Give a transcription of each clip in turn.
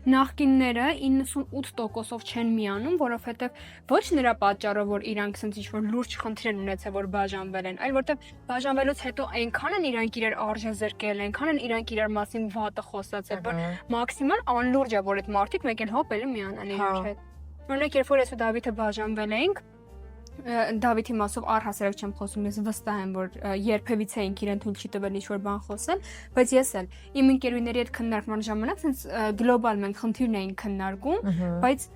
Նախկինները 98%-ով չեն միանում, որովհետև ոչ նրա պատճառով, որ իրանք sense ինչ-որ լուրջ խնդիր են ունեցել, որ բաժանվել են, այլ որովհետև բաժանվելուց հետո այնքան են իրանք իրար արժեզրկել, այնքան են իրանք իրար մասին վատը խոսացել, որ մաքսիմալ անլուրջ է, որ այդ մարդիկ մեկ էլ հոպ էլի միանան իրար հետ։ Օրինակ, երբ որ ես ու Դավիթը բաժանվել էինք, Դավիթի մասով առհասարակ չեմ խոսում, ես վստահ եմ, որ երբևիցե ինք իրեն թույլ չի տվել ինչ-որ բան խոսել, բայց ես էլ իմ ընկերուհիների հետ քննարկման ժամանակ sense գլոբալ մենք խնդիրն էինք քննարկում, բայց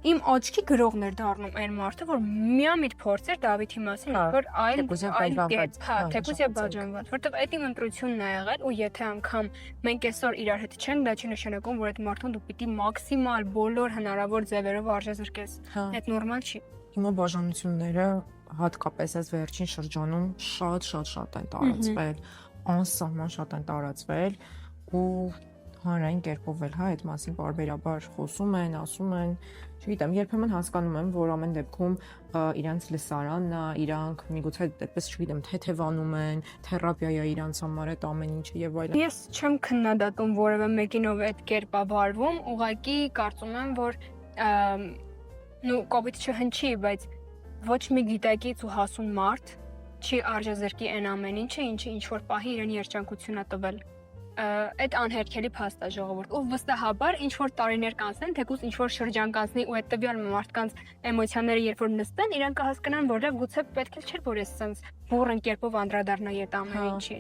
իմ աչքի գրողն էր դառնում այն մարդը, որ միամիտ փորձեր Դավիթի մասին, որ այլ թեկուզ եւ բաժանված, որտեվ այդ իմ ընտրությունն է եղել ու եթե անգամ մենք այսօր իրար հետ չենք, դա չի նշանակում, որ այդ մարդուն դու պիտի մաքսիմալ բոլոր հնարավոր ձևերով արժեզրկես։ Այդ նորմալ չի։ Հիմա բաժանությունները հատկապես այս վերջին շրջանում շատ են տարածվել, անսահման շատ են տարածվել ու հանրային կերպով էլ այդ մասին բարբերաբար խոսում են, ասում են, չգիտեմ, երբեմն հասկանում եմ, որ ամեն դեպքում իրանց լսարանն է, իրանք միգուցե այդպես չգիտեմ, թեթևանում են, թերապիա է իրանց համար այդ ամեն ինչը եւ այլն։ Ես չեմ քննադատում որևէ մեկինով այդ կերպա վարվում, ուղղակի կարծում եմ, որ կոպիտ չհնչի, բայց ոչ մի գիտակից ու հասուն մարդ չի արժեզրկի այն ամեն ինչը, ինչը ինչ-որ պահի իրեն երջանկություն է տվել։ Այդ անհերքելի փաստ է ժողովուրդ։ Ու վստահաբար ինչ-որ տարիներ կանցնեն, թեկուզ ինչ-որ շրջան կանցնի ու այդ տվյալ մարդկանց էմոցիաները երբ որ նստեն, իրանք կհասկանան, որ գուցե պետք է չէր որ ես sense բուրըն կերպով անդրադառնայի այդ ամեն ինչի։